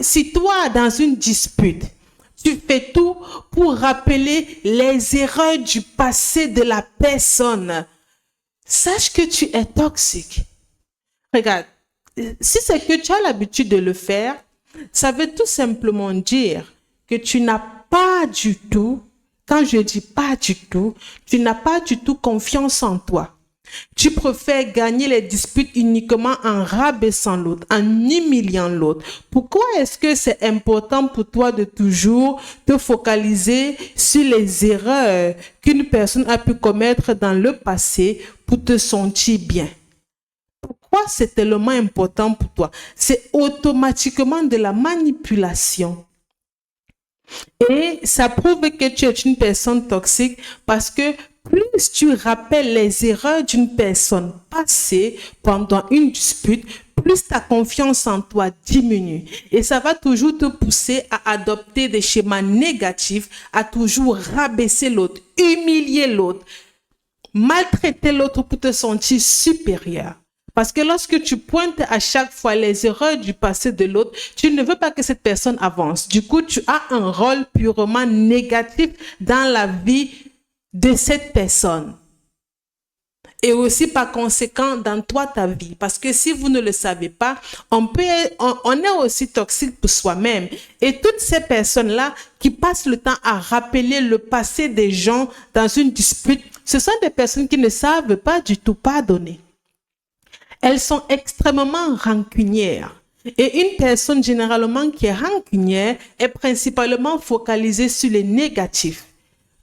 si toi, dans une dispute, tu fais tout pour rappeler les erreurs du passé de la personne, sache que tu es toxique. Regarde, si c'est que tu as l'habitude de le faire, ça veut tout simplement dire que tu n'as pas du tout, quand je dis pas du tout, tu n'as pas du tout confiance en toi. Tu préfères gagner les disputes uniquement en rabaissant l'autre, en humiliant l'autre. Pourquoi est-ce que c'est important pour toi de toujours te focaliser sur les erreurs qu'une personne a pu commettre dans le passé pour te sentir bien? Pourquoi c'est tellement important pour toi? C'est automatiquement de la manipulation. Et ça prouve que tu es une personne toxique parce que plus tu rappelles les erreurs d'une personne passée pendant une dispute, plus ta confiance en toi diminue. Et ça va toujours te pousser à adopter des schémas négatifs, à toujours rabaisser l'autre, humilier l'autre, maltraiter l'autre pour te sentir supérieur. Parce que lorsque tu pointes à chaque fois les erreurs du passé de l'autre, tu ne veux pas que cette personne avance. Du coup, tu as un rôle purement négatif dans la vie de cette personne. Et aussi par conséquent dans toi, ta vie. Parce que si vous ne le savez pas, on est aussi toxique pour soi-même. Et toutes ces personnes-là qui passent le temps à rappeler le passé des gens dans une dispute, ce sont des personnes qui ne savent pas du tout pardonner. Elles sont extrêmement rancunières. Et une personne généralement qui est rancunière est principalement focalisée sur les négatifs.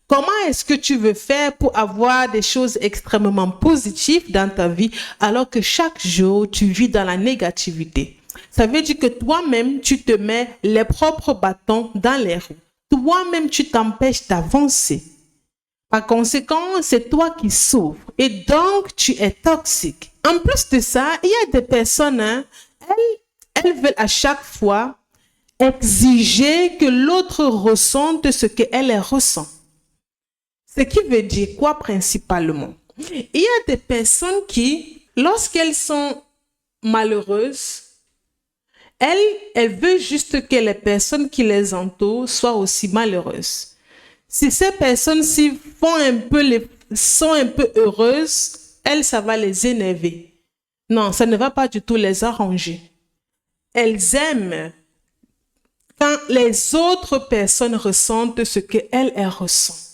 Comment est-ce que tu veux faire pour avoir des choses extrêmement positives dans ta vie alors que chaque jour tu vis dans la négativité? Ça veut dire que toi-même tu te mets les propres bâtons dans les roues. Toi-même tu t'empêches d'avancer. Par conséquent, c'est toi qui souffres et donc tu es toxique. En plus de ça, il y a des personnes, elles veulent à chaque fois exiger que l'autre ressente ce qu'elle ressent. Ce qui veut dire quoi principalement? Il y a des personnes qui, lorsqu'elles sont malheureuses, elles veulent juste que les personnes qui les entourent soient aussi malheureuses. Si ces personnes-ci sont un peu heureuses, elles, ça va les énerver. Non, ça ne va pas du tout les arranger. Elles aiment quand les autres personnes ressentent ce qu'elles ressentent.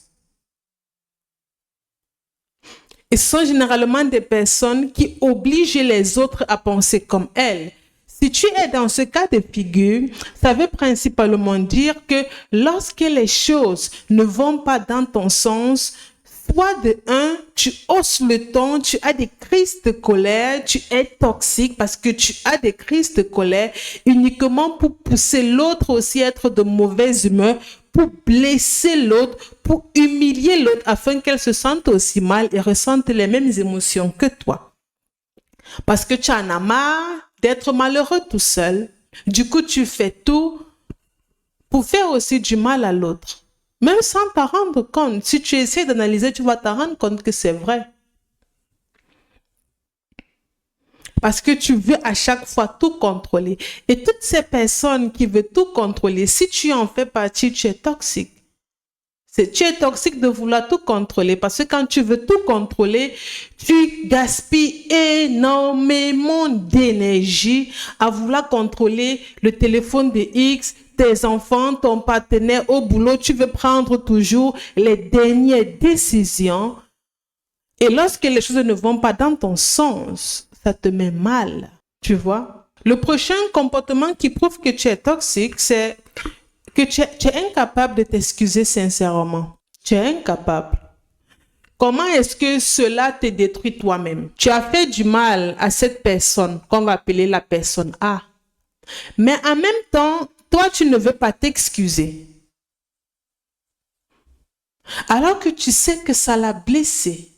Et ce sont généralement des personnes qui obligent les autres à penser comme elles. Si tu es dans ce cas de figure, ça veut principalement dire que lorsque les choses ne vont pas dans ton sens, soit de un, tu hausses le ton, tu as des crises de colère, tu es toxique parce que tu as des crises de colère uniquement pour pousser l'autre aussi à être de mauvaise humeur, pour blesser l'autre, pour humilier l'autre afin qu'elle se sente aussi mal et ressente les mêmes émotions que toi. Parce que tu en as marre d'être malheureux tout seul. Du coup, tu fais tout pour faire aussi du mal à l'autre. Même sans t'en rendre compte. Si tu essaies d'analyser, tu vas t'en rendre compte que c'est vrai. Parce que tu veux à chaque fois tout contrôler. Et toutes ces personnes qui veulent tout contrôler, si tu en fais partie, tu es toxique. Tu es toxique de vouloir tout contrôler parce que quand tu veux tout contrôler, tu gaspilles énormément d'énergie à vouloir contrôler le téléphone de X, tes enfants, ton partenaire au boulot. Tu veux prendre toujours les dernières décisions. Et lorsque les choses ne vont pas dans ton sens, ça te met mal, tu vois. Le prochain comportement qui prouve que tu es toxique, c'est que tu es incapable de t'excuser sincèrement. Tu es incapable. Comment est-ce que cela te détruit toi-même? Tu as fait du mal à cette personne qu'on va appeler la personne A. Mais en même temps, toi, tu ne veux pas t'excuser. Alors que tu sais que ça l'a blessé.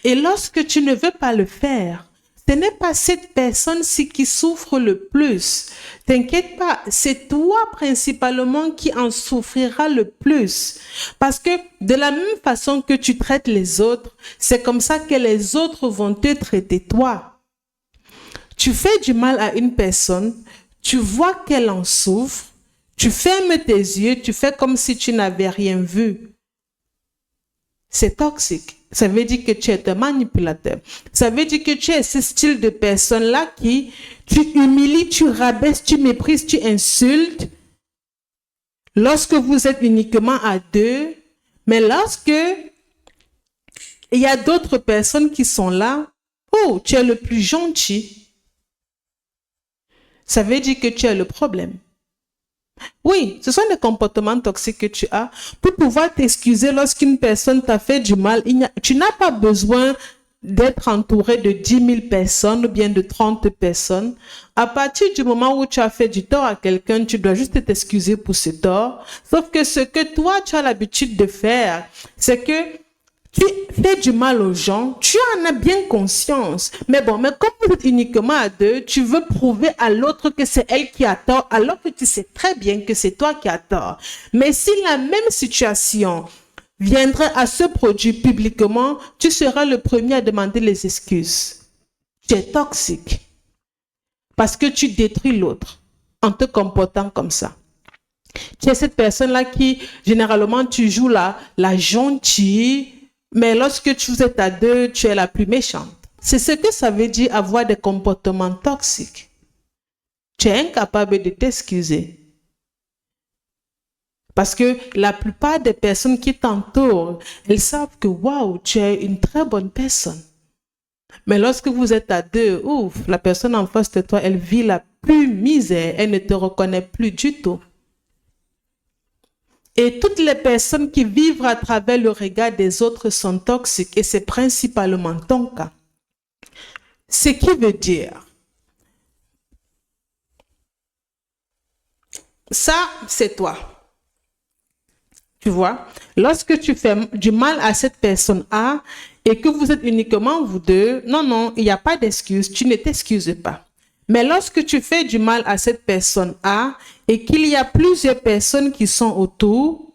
Et lorsque tu ne veux pas le faire, ce n'est pas cette personne-ci qui souffre le plus. T'inquiète pas, c'est toi principalement qui en souffrira le plus. Parce que de la même façon que tu traites les autres, c'est comme ça que les autres vont te traiter toi. Tu fais du mal à une personne, tu vois qu'elle en souffre, tu fermes tes yeux, tu fais comme si tu n'avais rien vu. C'est toxique. Ça veut dire que tu es un manipulateur. Ça veut dire que tu es ce style de personne-là qui, tu humilies, tu rabaisses, tu méprises, tu insultes. Lorsque vous êtes uniquement à deux, mais lorsque il y a d'autres personnes qui sont là, oh, tu es le plus gentil. Ça veut dire que tu as le problème. Oui, ce sont des comportements toxiques que tu as. Pour pouvoir t'excuser lorsqu'une personne t'a fait du mal, tu n'as pas besoin d'être entouré de 10 000 personnes ou bien de 30 personnes. À partir du moment où tu as fait du tort à quelqu'un, tu dois juste t'excuser pour ce tort. Sauf que ce que toi, tu as l'habitude de faire, c'est que tu fais du mal aux gens, tu en as bien conscience. Mais comme vous êtes uniquement à deux, tu veux prouver à l'autre que c'est elle qui a tort, alors que tu sais très bien que c'est toi qui as tort. Mais si la même situation viendrait à se produire publiquement, tu seras le premier à demander les excuses. Tu es toxique. Parce que tu détruis l'autre en te comportant comme ça. Tu es cette personne-là qui, généralement, tu joues la gentille, mais lorsque vous êtes à deux, tu es la plus méchante. C'est ce que ça veut dire avoir des comportements toxiques. Tu es incapable de t'excuser. Parce que la plupart des personnes qui t'entourent, elles savent que waouh, tu es une très bonne personne. Mais lorsque vous êtes à deux, ouf, la personne en face de toi, elle vit la plus misère, elle ne te reconnaît plus du tout. Et toutes les personnes qui vivent à travers le regard des autres sont toxiques et c'est principalement ton cas. Ce qui veut dire, ça c'est toi. Tu vois, lorsque tu fais du mal à cette personne A et que vous êtes uniquement vous deux, non, il n'y a pas d'excuse, tu ne t'excuses pas. Mais lorsque tu fais du mal à cette personne A et qu'il y a plusieurs personnes qui sont autour,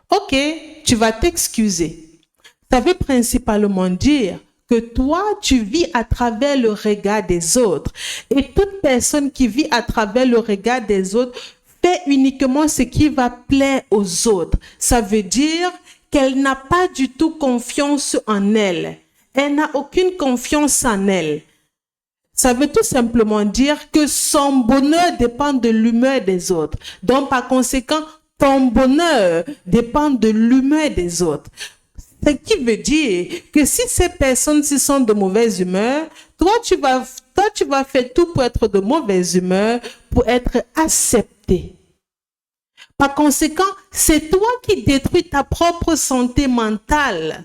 ok, tu vas t'excuser. Ça veut principalement dire que toi, tu vis à travers le regard des autres. Et toute personne qui vit à travers le regard des autres fait uniquement ce qui va plaire aux autres. Ça veut dire qu'elle n'a pas du tout confiance en elle. Elle n'a aucune confiance en elle. Ça veut tout simplement dire que son bonheur dépend de l'humeur des autres. Donc, par conséquent, ton bonheur dépend de l'humeur des autres. Ce qui veut dire que si ces personnes-ci sont de mauvaise humeur, toi, tu vas faire tout pour être de mauvaise humeur, pour être accepté. Par conséquent, c'est toi qui détruis ta propre santé mentale.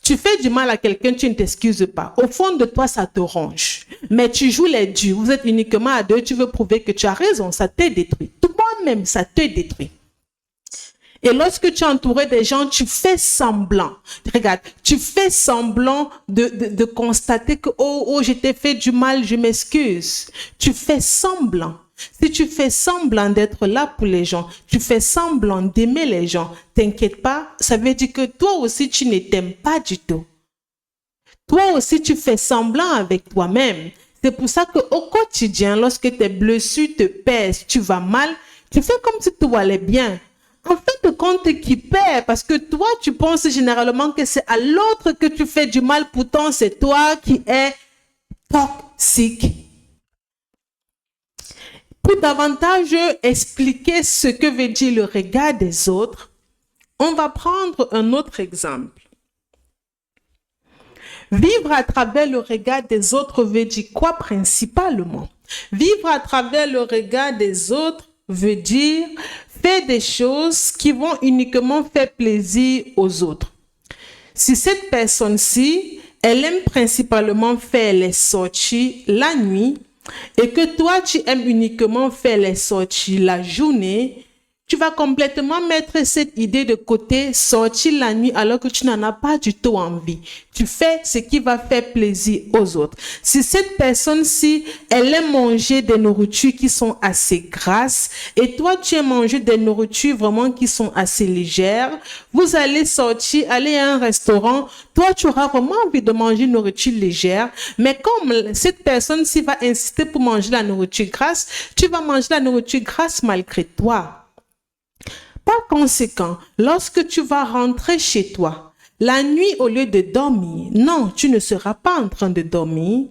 Tu fais du mal à quelqu'un, tu ne t'excuses pas. Au fond de toi, ça te ronge. Mais tu joues les durs. Vous êtes uniquement à deux, tu veux prouver que tu as raison. Ça te détruit. Toi-même, ça te détruit. Et lorsque tu es entouré des gens, tu fais semblant. Regarde, tu fais semblant de constater que, oh, je t'ai fait du mal, je m'excuse. Tu fais semblant. Si tu fais semblant d'être là pour les gens, tu fais semblant d'aimer les gens, t'inquiète pas, ça veut dire que toi aussi, tu ne t'aimes pas du tout. Toi aussi, tu fais semblant avec toi-même. C'est pour ça qu'au quotidien, lorsque tes blessures te pèsent, tu vas mal, tu fais comme si tout allait bien. En fin de compte, qui perd, parce que toi, tu penses généralement que c'est à l'autre que tu fais du mal, pourtant c'est toi qui es toxique. Pour davantage expliquer ce que veut dire le regard des autres, on va prendre un autre exemple. Vivre à travers le regard des autres veut dire quoi principalement? Vivre à travers le regard des autres veut dire faire des choses qui vont uniquement faire plaisir aux autres. Si cette personne-ci, elle aime principalement faire les sorties la nuit, et que toi, tu aimes uniquement faire les sorties la journée, tu vas complètement mettre cette idée de côté, sortir la nuit alors que tu n'en as pas du tout envie. Tu fais ce qui va faire plaisir aux autres. Si cette personne-ci, elle aime manger des nourritures qui sont assez grasses et toi, tu aimes manger des nourritures vraiment qui sont assez légères, vous allez sortir, aller à un restaurant, toi, tu auras vraiment envie de manger une nourriture légère, mais comme cette personne-ci va insister pour manger la nourriture grasse, tu vas manger la nourriture grasse malgré toi. Par conséquent, lorsque tu vas rentrer chez toi, la nuit au lieu de dormir, non, tu ne seras pas en train de dormir.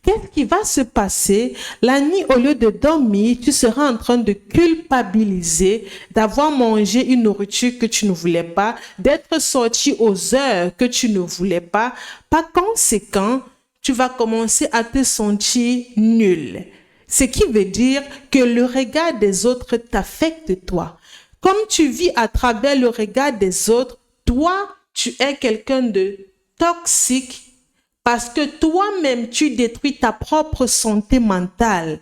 Qu'est-ce qui va se passer? La nuit, au lieu de dormir, tu seras en train de culpabiliser d'avoir mangé une nourriture que tu ne voulais pas, d'être sorti aux heures que tu ne voulais pas. Par conséquent, tu vas commencer à te sentir nul. Ce qui veut dire que le regard des autres t'affecte toi. Comme tu vis à travers le regard des autres, toi, tu es quelqu'un de toxique parce que toi-même, tu détruis ta propre santé mentale.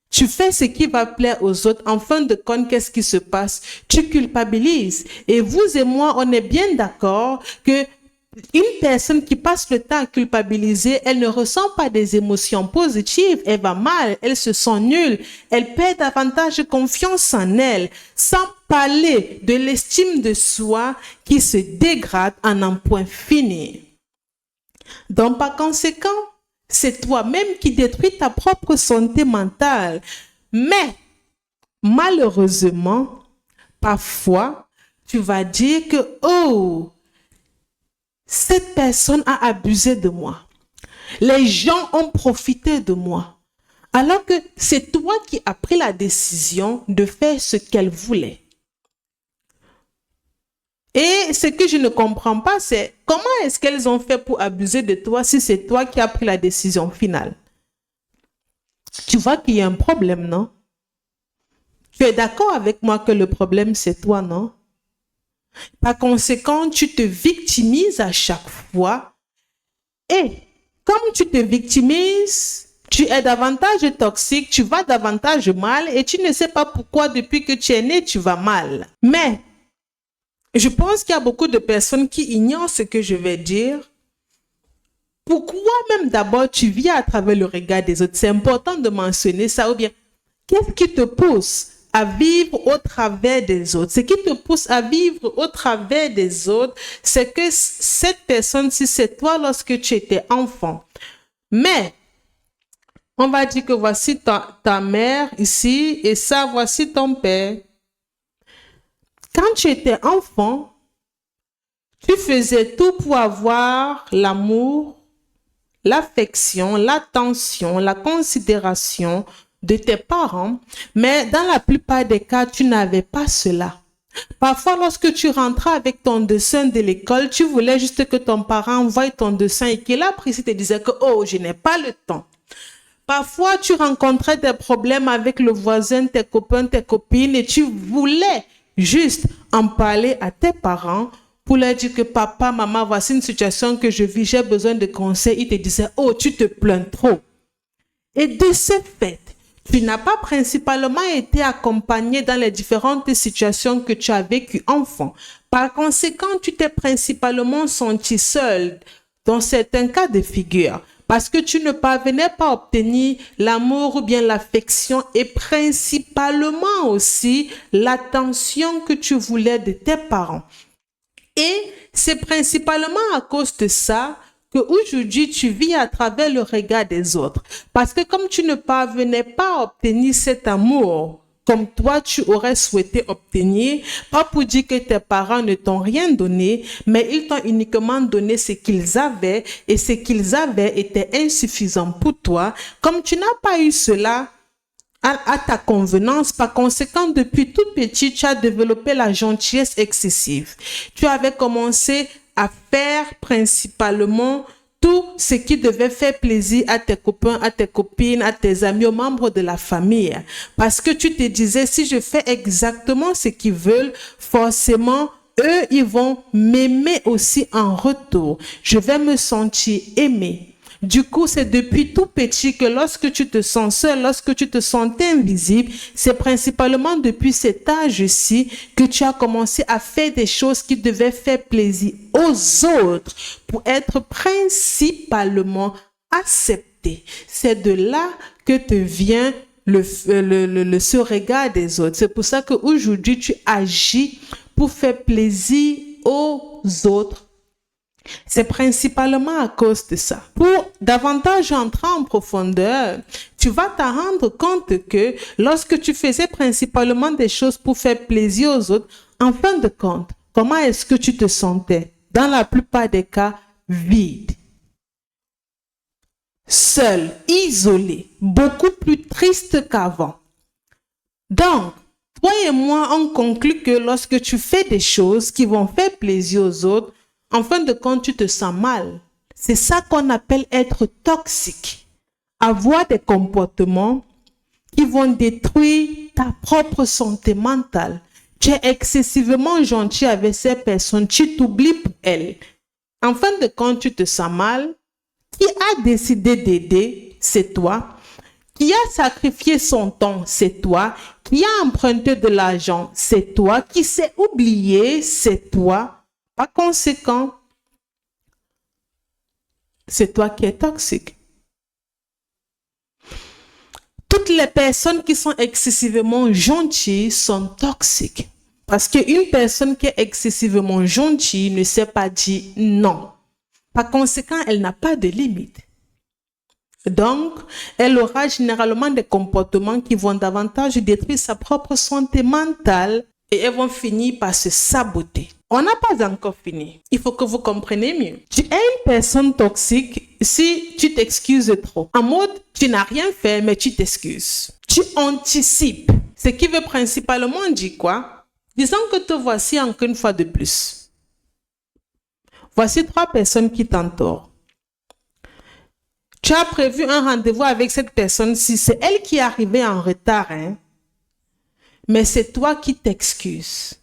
Tu fais ce qui va plaire aux autres. En fin de compte, qu'est-ce qui se passe? Tu culpabilises. Et vous et moi, on est bien d'accord que une personne qui passe le temps à culpabiliser, elle ne ressent pas des émotions positives, elle va mal, elle se sent nulle, elle perd davantage confiance en elle, sans parler de l'estime de soi qui se dégrade en un point fini. Donc, par conséquent, c'est toi-même qui détruis ta propre santé mentale. Mais, malheureusement, parfois, tu vas dire que, oh, cette personne a abusé de moi. Les gens ont profité de moi. Alors que c'est toi qui as pris la décision de faire ce qu'elle voulait. Et ce que je ne comprends pas, c'est comment est-ce qu'elles ont fait pour abuser de toi si c'est toi qui as pris la décision finale? Tu vois qu'il y a un problème, non? Tu es d'accord avec moi que le problème, c'est toi, non? Par conséquent, tu te victimises à chaque fois. Et comme tu te victimises, tu es davantage toxique, tu vas davantage mal et tu ne sais pas pourquoi depuis que tu es né, tu vas mal. Mais je pense qu'il y a beaucoup de personnes qui ignorent ce que je vais dire. Pourquoi même d'abord tu vis à travers le regard des autres? C'est important de mentionner ça. Ou bien, qu'est-ce qui te pousse à vivre au travers des autres? Ce qui te pousse à vivre au travers des autres, c'est que cette personne, si c'est toi lorsque tu étais enfant. Mais, on va dire que voici ta mère ici et ça, voici ton père. Quand tu étais enfant, tu faisais tout pour avoir l'amour, l'affection, l'attention, la considération de tes parents, mais dans la plupart des cas, tu n'avais pas cela. Parfois, lorsque tu rentrais avec ton dessin de l'école, tu voulais juste que ton parent envoie ton dessin et qu'il apprécie, te disait que « Oh, je n'ai pas le temps ». Parfois, tu rencontrais des problèmes avec le voisin, tes copains, tes copines et tu voulais juste en parler à tes parents pour leur dire que papa, maman, voici une situation que je vis, j'ai besoin de conseils. Ils te disaient, oh, tu te plains trop. Et de ce fait, tu n'as pas principalement été accompagné dans les différentes situations que tu as vécues enfant. Par conséquent, tu t'es principalement senti seul dans certains cas de figure. Parce que tu ne parvenais pas à obtenir l'amour ou bien l'affection et principalement aussi l'attention que tu voulais de tes parents. Et c'est principalement à cause de ça qu'aujourd'hui tu vis à travers le regard des autres. Parce que comme tu ne parvenais pas à obtenir cet amour comme toi tu aurais souhaité obtenir, pas pour dire que tes parents ne t'ont rien donné, mais ils t'ont uniquement donné ce qu'ils avaient et ce qu'ils avaient était insuffisant pour toi. Comme tu n'as pas eu cela à ta convenance, par conséquent, depuis tout petit, tu as développé la gentillesse excessive. Tu avais commencé à faire principalement tout ce qui devait faire plaisir à tes copains, à tes copines, à tes amis, aux membres de la famille. Parce que tu te disais, si je fais exactement ce qu'ils veulent, forcément, eux, ils vont m'aimer aussi en retour. Je vais me sentir aimé. Du coup, c'est depuis tout petit que lorsque tu te sens seul, lorsque tu te sentais invisible, c'est principalement depuis cet âge-ci que tu as commencé à faire des choses qui devaient faire plaisir aux autres pour être principalement accepté. C'est de là que te vient ce regard des autres. C'est pour ça qu'aujourd'hui, tu agis pour faire plaisir aux autres. C'est principalement à cause de ça. Pour davantage entrer en profondeur, tu vas te rendre compte que lorsque tu faisais principalement des choses pour faire plaisir aux autres, en fin de compte, comment est-ce que tu te sentais? Dans la plupart des cas, vide. Seul, isolé, beaucoup plus triste qu'avant. Donc, toi et moi, on conclut que lorsque tu fais des choses qui vont faire plaisir aux autres, en fin de compte, tu te sens mal. C'est ça qu'on appelle être toxique. Avoir des comportements qui vont détruire ta propre santé mentale. Tu es excessivement gentil avec ces personnes, tu t'oublies pour elles. En fin de compte, tu te sens mal. Qui a décidé d'aider, c'est toi. Qui a sacrifié son temps, c'est toi. Qui a emprunté de l'argent, c'est toi. Qui s'est oublié, c'est toi. Par conséquent, c'est toi qui es toxique. Toutes les personnes qui sont excessivement gentilles sont toxiques. Parce qu'une personne qui est excessivement gentille ne sait pas dire non. Par conséquent, elle n'a pas de limite. Donc, elle aura généralement des comportements qui vont davantage détruire sa propre santé mentale et elles vont finir par se saboter. On n'a pas encore fini. Il faut que vous compreniez mieux. Tu es une personne toxique si tu t'excuses trop. En mode, tu n'as rien fait, mais tu t'excuses. Tu anticipes. Ce qui veut principalement dire quoi? Disons que te voici encore une fois de plus. Voici 3 personnes qui t'entourent. Tu as prévu un rendez-vous avec cette personne-ci. C'est elle qui est arrivée en retard, hein? Mais c'est toi qui t'excuses.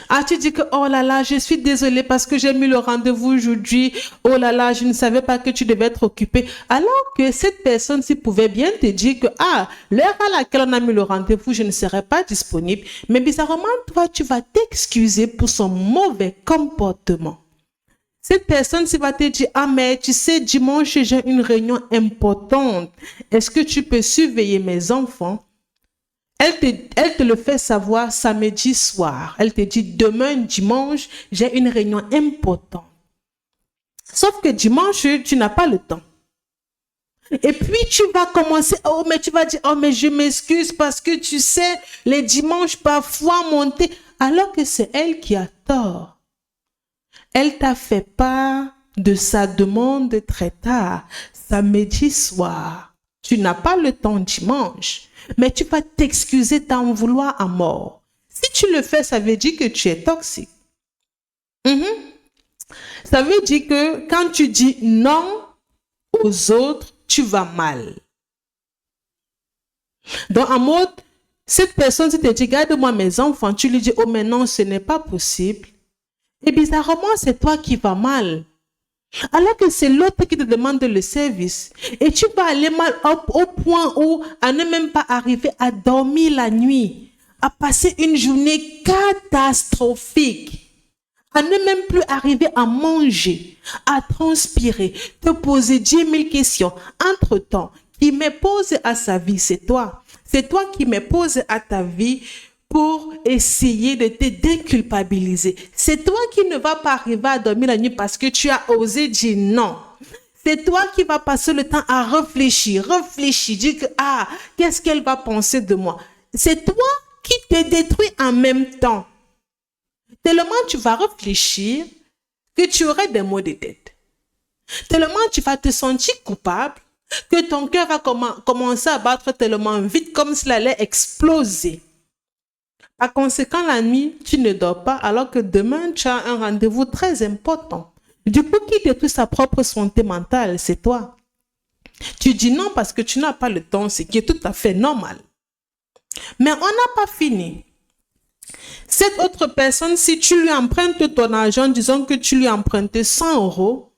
Ah, tu dis que, oh là là, je suis désolée parce que j'ai mis le rendez-vous aujourd'hui. Oh là là, je ne savais pas que tu devais être occupée. Alors que cette personne-ci pouvait bien te dire que, ah, l'heure à laquelle on a mis le rendez-vous, je ne serai pas disponible. Mais bizarrement, toi, tu vas t'excuser pour son mauvais comportement. Cette personne-ci va te dire, ah, mais tu sais, dimanche, j'ai une réunion importante. Est-ce que tu peux surveiller mes enfants? Elle te le fait savoir samedi soir. Elle te dit, demain, dimanche, j'ai une réunion importante. Sauf que dimanche, tu n'as pas le temps. Et puis, tu vas commencer, oh, mais tu vas dire, oh, mais je m'excuse parce que tu sais, les dimanches, parfois, monter. Alors que c'est elle qui a tort. Elle t'a fait part de sa demande très tard, samedi soir. Tu n'as pas le temps dimanche. Mais tu vas t'excuser, t'en vouloir à mort. Si tu le fais, ça veut dire que tu es toxique. Ça veut dire que quand tu dis non aux autres, tu vas mal. Donc, en mode, cette personne, si tu te dit, garde-moi mes enfants, tu lui dis, oh, mais non, ce n'est pas possible. Et bizarrement, c'est toi qui vas mal. Alors que c'est l'autre qui te demande le service. Et tu vas aller mal au point où à ne même pas arriver à dormir la nuit, à passer une journée catastrophique, à ne même plus arriver à manger, à transpirer, te poser 10 000 questions. Entre-temps, qui m'oppose à sa vie, c'est toi. C'est toi qui m'oppose à ta vie pour essayer de te déculpabiliser. C'est toi qui ne vas pas arriver à dormir la nuit parce que tu as osé dire non. C'est toi qui vas passer le temps à réfléchir, dire que, ah, qu'est-ce qu'elle va penser de moi? C'est toi qui te détruis en même temps. Tellement tu vas réfléchir que tu aurais des maux de tête. Tellement tu vas te sentir coupable que ton cœur va commencer à battre tellement vite comme s'il allait exploser. Par conséquent, la nuit, tu ne dors pas alors que demain, tu as un rendez-vous très important. Du coup, qui détruit sa propre santé mentale, c'est toi. Tu dis non parce que tu n'as pas le temps, ce qui est tout à fait normal. Mais on n'a pas fini. Cette autre personne, si tu lui empruntes ton argent, disons que tu lui empruntes 100 €,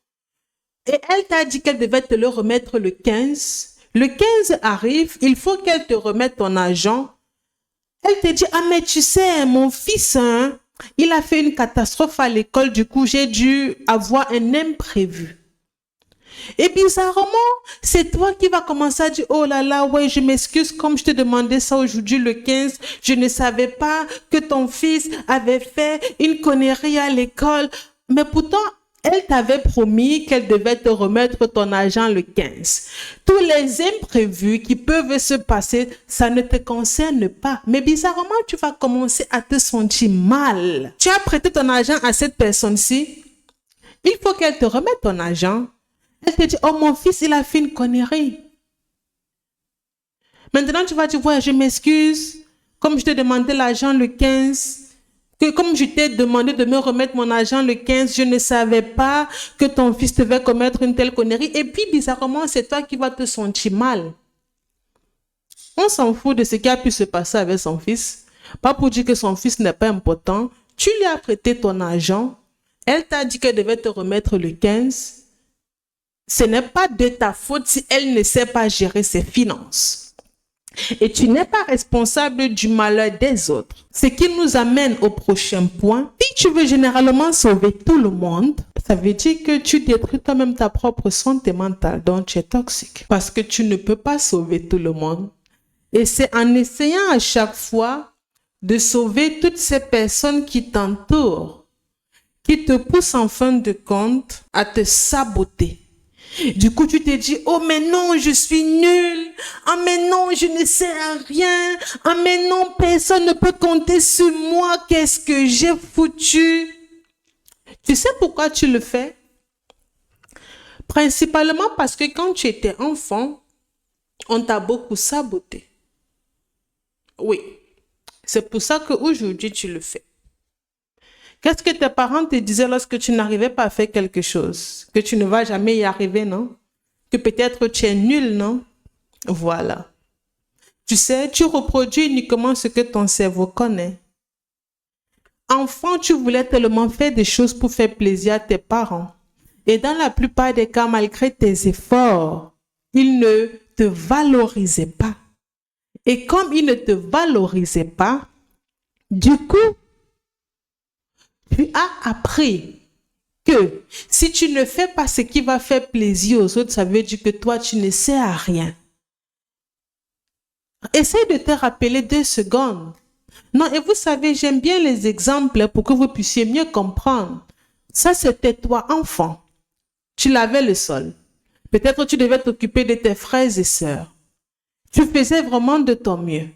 Et elle t'a dit qu'elle devait te le remettre le 15. Le 15 arrive, il faut qu'elle te remette ton argent. Elle te dit, ah mais tu sais, mon fils, hein, il a fait une catastrophe à l'école, du coup j'ai dû avoir un imprévu. Et bizarrement, c'est toi qui vas commencer à dire, oh là là, ouais, je m'excuse, comme je te demandais ça aujourd'hui le 15, je ne savais pas que ton fils avait fait une connerie à l'école. Mais pourtant, elle t'avait promis qu'elle devait te remettre ton argent le 15. Tous les imprévus qui peuvent se passer, ça ne te concerne pas. Mais bizarrement, tu vas commencer à te sentir mal. Tu as prêté ton argent à cette personne-ci. Il faut qu'elle te remette ton argent. Elle te dit, oh mon fils, il a fait une connerie. Maintenant, tu vas dire, ouais, je m'excuse. Comme je t'ai demandé l'argent le 15, que comme je t'ai demandé de me remettre mon argent le 15, je ne savais pas que ton fils devait commettre une telle connerie. Et puis, bizarrement, c'est toi qui vas te sentir mal. On s'en fout de ce qui a pu se passer avec son fils. Pas pour dire que son fils n'est pas important. Tu lui as prêté ton argent. Elle t'a dit qu'elle devait te remettre le 15. Ce n'est pas de ta faute si elle ne sait pas gérer ses finances. Et tu n'es pas responsable du malheur des autres. Ce qui nous amène au prochain point. Si tu veux généralement sauver tout le monde, ça veut dire que tu détruis toi-même ta propre santé mentale, donc tu es toxique. Parce que tu ne peux pas sauver tout le monde. Et c'est en essayant à chaque fois de sauver toutes ces personnes qui t'entourent, qui te poussent en fin de compte à te saboter. Du coup, tu te dis, oh mais non, je suis nulle. Ah mais non, je ne sais rien. Ah mais non, personne ne peut compter sur moi. Qu'est-ce que j'ai foutu? Tu sais pourquoi tu le fais? Principalement parce que quand tu étais enfant, on t'a beaucoup saboté. Oui, c'est pour ça qu'aujourd'hui, tu le fais. Qu'est-ce que tes parents te disaient lorsque tu n'arrivais pas à faire quelque chose? Que tu ne vas jamais y arriver, non? Que peut-être tu es nul, non? Voilà. Tu sais, tu reproduis uniquement ce que ton cerveau connaît. Enfant, tu voulais tellement faire des choses pour faire plaisir à tes parents. Et dans la plupart des cas, malgré tes efforts, ils ne te valorisaient pas. Et comme ils ne te valorisaient pas, du coup, tu as appris que si tu ne fais pas ce qui va faire plaisir aux autres, ça veut dire que toi, tu ne sais à rien. Essaye de te rappeler 2 secondes. Non, et vous savez, j'aime bien les exemples pour que vous puissiez mieux comprendre. Ça, c'était toi, enfant. Tu lavais le sol. Peut-être tu devais t'occuper de tes frères et sœurs. Tu faisais vraiment de ton mieux.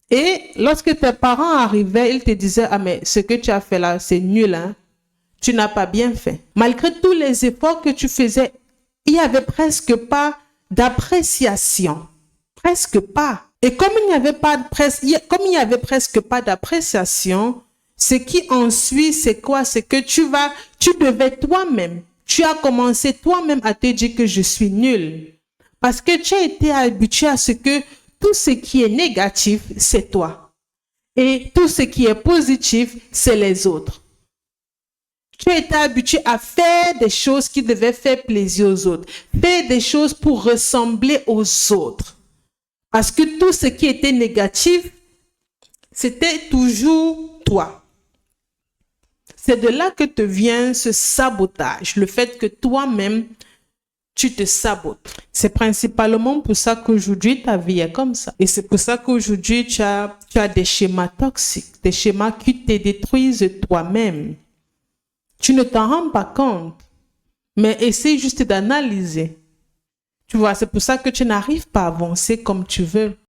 Et lorsque tes parents arrivaient, ils te disaient, ah mais ce que tu as fait là, c'est nul, hein? Tu n'as pas bien fait. Malgré tous les efforts que tu faisais, il n'y avait presque pas d'appréciation. Presque pas. Et comme il n'y avait presque pas d'appréciation, ce qui en suit, c'est quoi? C'est que tu devais toi-même, tu as commencé toi-même à te dire que je suis nul. Parce que tu as été habitué à ce que tout ce qui est négatif, c'est toi. Et tout ce qui est positif, c'est les autres. Tu as été habitué à faire des choses qui devaient faire plaisir aux autres. Faire des choses pour ressembler aux autres. Parce que tout ce qui était négatif, c'était toujours toi. C'est de là que te vient ce sabotage. Le fait que toi-même, tu te sabotes. C'est principalement pour ça qu'aujourd'hui, ta vie est comme ça. Et c'est pour ça qu'aujourd'hui, tu as des schémas toxiques, des schémas qui te détruisent toi-même. Tu ne t'en rends pas compte, mais essaie juste d'analyser. Tu vois, c'est pour ça que tu n'arrives pas à avancer comme tu veux.